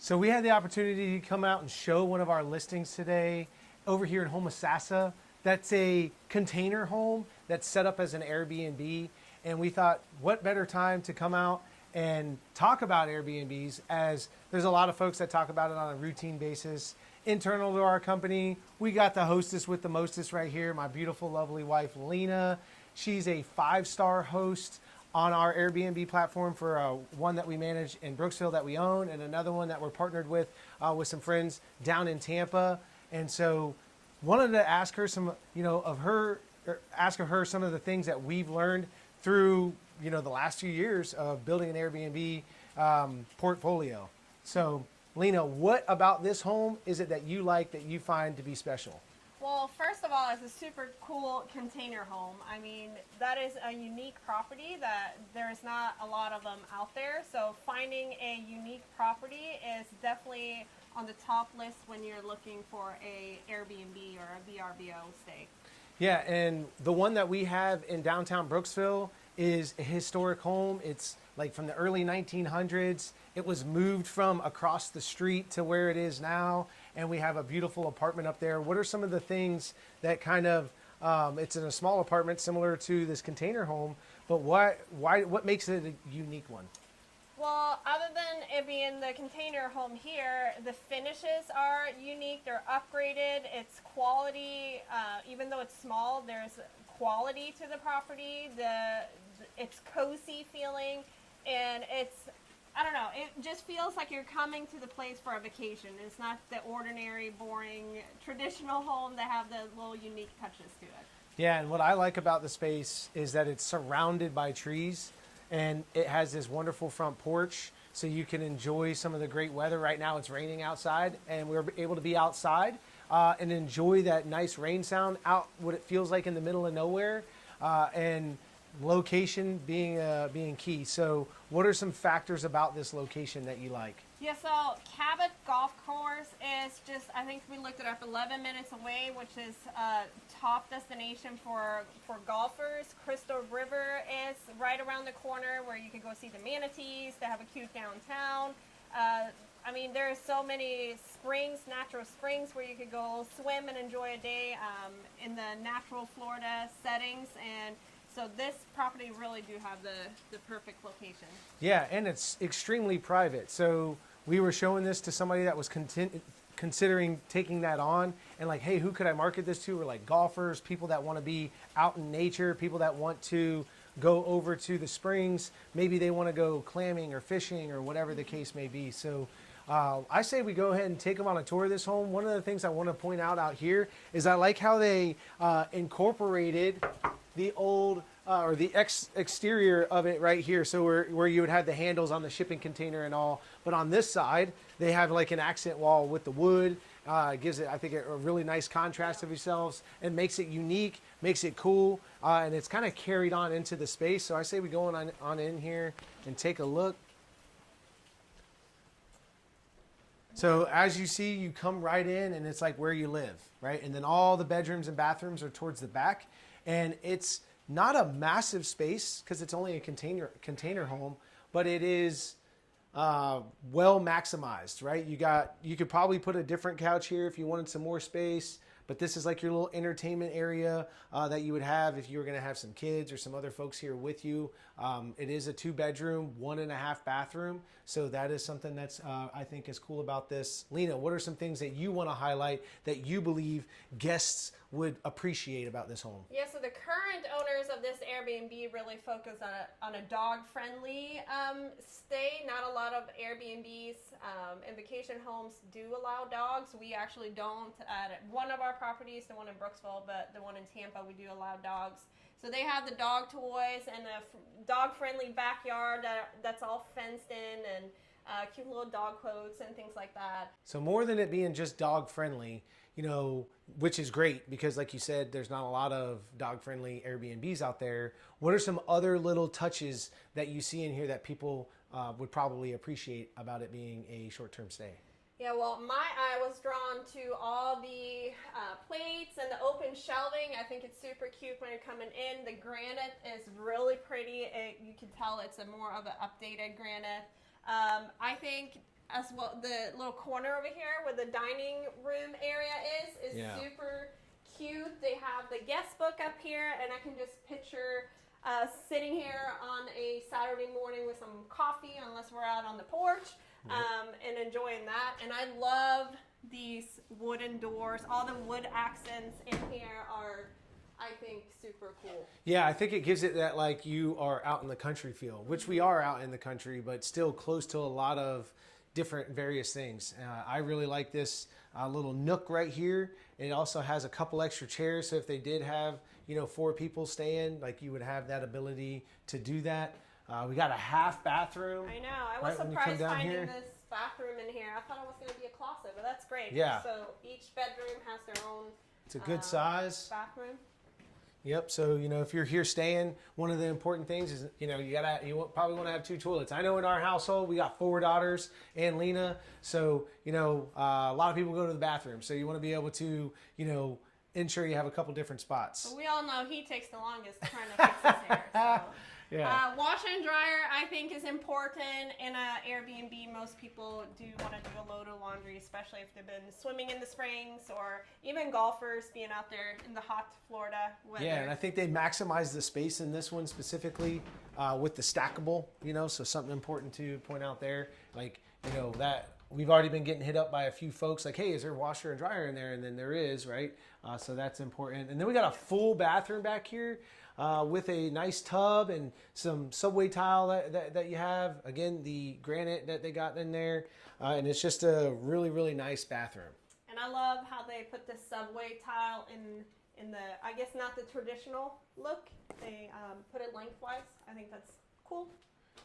So we had the opportunity to come out and show one of our listings today over here in Homosassa. That's a container home that's set up as an Airbnb. And we thought, what better time to come out and talk about Airbnbs, as there's a lot of folks that talk about it on a routine basis. Internal to our company, we got the hostess with the mostest right here, my beautiful, lovely wife, Lena. She's a 5-star host on our Airbnb platform for one that we manage in Brooksville that we own, and another one that we're partnered with some friends down in Tampa. And so wanted to ask her some, ask of her some of the things that we've learned through, the last few years of building an Airbnb portfolio. So Lena, what about this home is it that you like, that you find to be special? Well, first of all, it's a super cool container home. I mean, that is a unique property that there's not a lot of them out there. So finding a unique property is definitely on the top list when you're looking for a Airbnb or a VRBO stay. Yeah, and the one that we have in downtown Brooksville is a historic home. It's like from the early 1900s. It was moved from across the street to where it is now, and we have a beautiful apartment up there. What are some of the things that kind of, it's in a small apartment similar to this container home, but what makes it a unique one? Well, other than it being the container home here, the finishes are unique. They're upgraded. It's quality. Even though it's small, there's quality to the property. It's cozy feeling, and I don't know, it just feels like you're coming to the place for a vacation. It's not the ordinary, boring, traditional home that have the little unique touches to it. Yeah, and what I like about the space is that it's surrounded by trees, and it has this wonderful front porch, so you can enjoy some of the great weather. Right now it's raining outside, and we're able to be outside and enjoy that nice rain sound out, what it feels like in the middle of nowhere, and location being key. So what are some factors about this location that you like? Yeah, so Cabot Golf Course is just, I think we looked it up, 11 minutes away, which is a top destination for golfers. Crystal River is right around the corner where you can go see the Manatees. They have a cute downtown. I mean, there are so many springs, natural springs, where you could go swim and enjoy a day in the natural Florida settings. And so this property really do have the perfect location. Yeah, and it's extremely private. So we were showing this to somebody that was considering taking that on, and like, hey, who could I market this to? We're like golfers, people that want to be out in nature, people that want to go over to the springs. Maybe they want to go clamming or fishing or whatever the case may be. So I say we go ahead and take them on a tour of this home. One of the things I want to point out here is I like how they incorporated the old or the exterior of it right here. So where you would have the handles on the shipping container and all, but on this side they have like an accent wall with the wood. It gives it, I think, a really nice contrast of yourselves and makes it unique, makes it cool, and it's kind of carried on into the space. So I say we go on in here and take a look. So as you see, you come right in and it's like where you live, right? And then all the bedrooms and bathrooms are towards the back. And it's not a massive space because it's only a container home, but it is well maximized, right? You could probably put a different couch here if you wanted some more space, but this is like your little entertainment area that you would have if you were going to have some kids or some other folks here with you. It is a 2-bedroom, 1.5 bathroom. So that is something that's I think is cool about this. Lena, what are some things that you want to highlight that you believe guests would appreciate about this home? Yeah, so the current owners of this Airbnb really focus on a dog-friendly stay. Not a lot of Airbnbs and vacation homes do allow dogs. We actually don't. At one of our properties, the one in Brooksville, but the one in Tampa, we do allow dogs. So they have the dog toys and a dog-friendly backyard that's all fenced in, and cute little dog quotes and things like that. So more than it being just dog-friendly, which is great because like you said, there's not a lot of dog-friendly Airbnbs out there. What are some other little touches that you see in here that people would probably appreciate about it being a short-term stay? Yeah, well, my eye was drawn to all the plates and the open shelving. I think it's super cute when you're coming in. The granite is really pretty. You can tell it's a more of an updated granite. I think as well. The little corner over here where the dining room area is super cute. They have the guest book up here, and I can just picture sitting here on a Saturday morning with some coffee, unless we're out on the porch, and enjoying that. And I love these wooden doors. All the wood accents in here are, I think, super cool. Yeah, I think it gives it that like you are out in the country feel, which we are out in the country, but still close to a lot of different various things. I really like this little nook right here. It also has a couple extra chairs, so if they did have 4 people staying, like you would have that ability to do that. We got a half bathroom. I know. I was surprised finding this bathroom in here. I thought it was going to be a closet, but that's great. Yeah. So each bedroom has their own. It's a good size bathroom. Yep. So if you're here staying, one of the important things is you probably want to have 2 toilets. I know in our household we got 4 daughters and Lena, so a lot of people go to the bathroom. So you want to be able to ensure you have a couple different spots. But we all know he takes the longest trying to fix his hair. So. Yeah. Washer and dryer, I think, is important in an Airbnb. Most people do want to do a load of laundry, especially if they've been swimming in the springs, or even golfers being out there in the hot Florida weather. Yeah, and I think they maximize the space in this one specifically with the stackable, so something important to point out there. Like, that we've already been getting hit up by a few folks like, hey, is there a washer and dryer in there? And then there is, right? So that's important. And then we got a full bathroom back here. With a nice tub and some subway tile that you have. Again, the granite that they got in there. And it's just a really, really nice bathroom. And I love how they put the subway tile in the, I guess not the traditional look. They put it lengthwise. I think that's cool.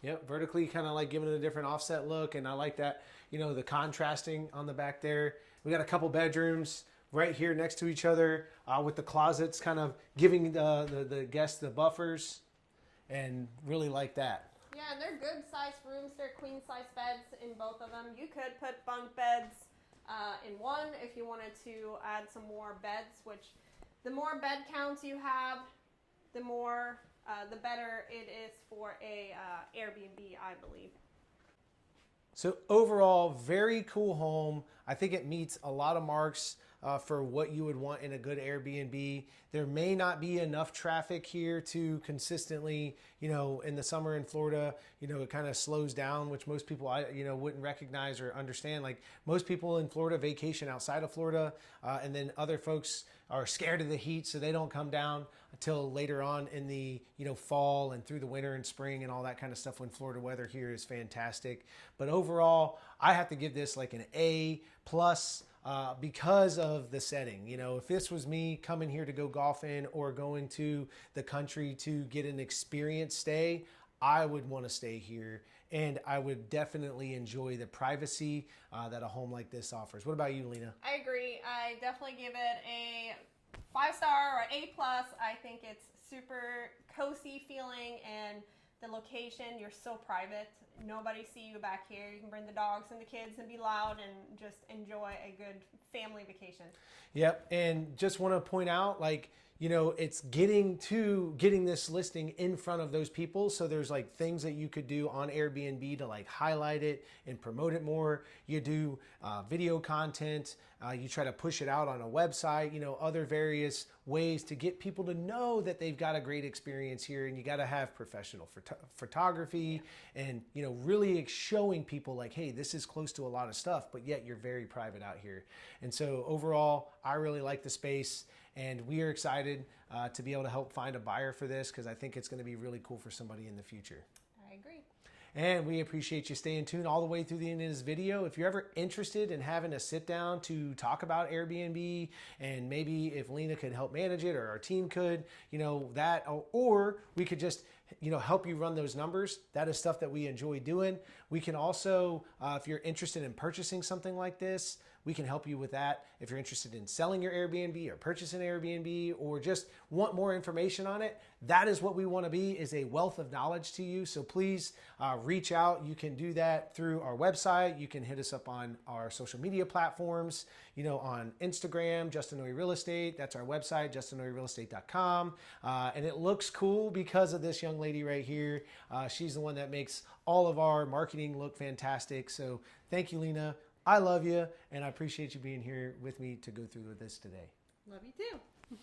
Yep, vertically kind of like giving it a different offset look. And I like that, the contrasting on the back there. We got a couple bedrooms right here next to each other with the closets kind of giving the guests the buffers, and really like that. Yeah, and they're good sized rooms. They're queen size beds in both of them. You could put bunk beds in one if you wanted to add some more beds, which the more bed counts you have, the more, the better it is for a Airbnb, I believe. So overall, very cool home. I think it meets a lot of marks for what you would want in a good Airbnb. There may not be enough traffic here to consistently, in the summer in Florida, it kind of slows down, which most people, wouldn't recognize or understand. Like most people in Florida vacation outside of Florida, and then other folks are scared of the heat, so they don't come down until later on in the, fall and through the winter and spring and all that kind of stuff when Florida weather here is fantastic. But overall, I have to give this like an A+. Because of the setting. If this was me coming here to go golfing or going to the country to get an experience stay, I would want to stay here, and I would definitely enjoy the privacy that a home like this offers. What about you, Lena? I agree. I definitely give it a 5-star or A+. I think it's super cozy feeling, and the location, you're so private. Nobody see you back here. You can bring the dogs and the kids and be loud and just enjoy a good family vacation. Yep. And just want to point out, it's getting this listing in front of those people. So there's like things that you could do on Airbnb to like highlight it and promote it more. You do video content. You try to push it out on a website, other various ways to get people to know that they've got a great experience here. And you got to have professional photography and, really showing people like, hey, this is close to a lot of stuff, but yet you're very private out here. And so overall, I really like the space. And we are excited to be able to help find a buyer for this, because I think it's going to be really cool for somebody in the future. I agree. And we appreciate you staying tuned all the way through the end of this video. If you're ever interested in having a sit down to talk about Airbnb, and maybe if Lena could help manage it or our team could, or we could just, help you run those numbers. That is stuff that we enjoy doing. We can also, if you're interested in purchasing something like this, we can help you with that. If you're interested in selling your Airbnb or purchasing Airbnb, or just want more information on it, that is what we want to be, is a wealth of knowledge to you. So please reach out. You can do that through our website. You can hit us up on our social media platforms, on Instagram, Justin Noe Real Estate. That's our website, justinnoerealestate.com. And it looks cool because of this young lady right here. She's the one that makes all of our marketing look fantastic. So thank you, Lena. I love you, and I appreciate you being here with me to go through this today. Love you too.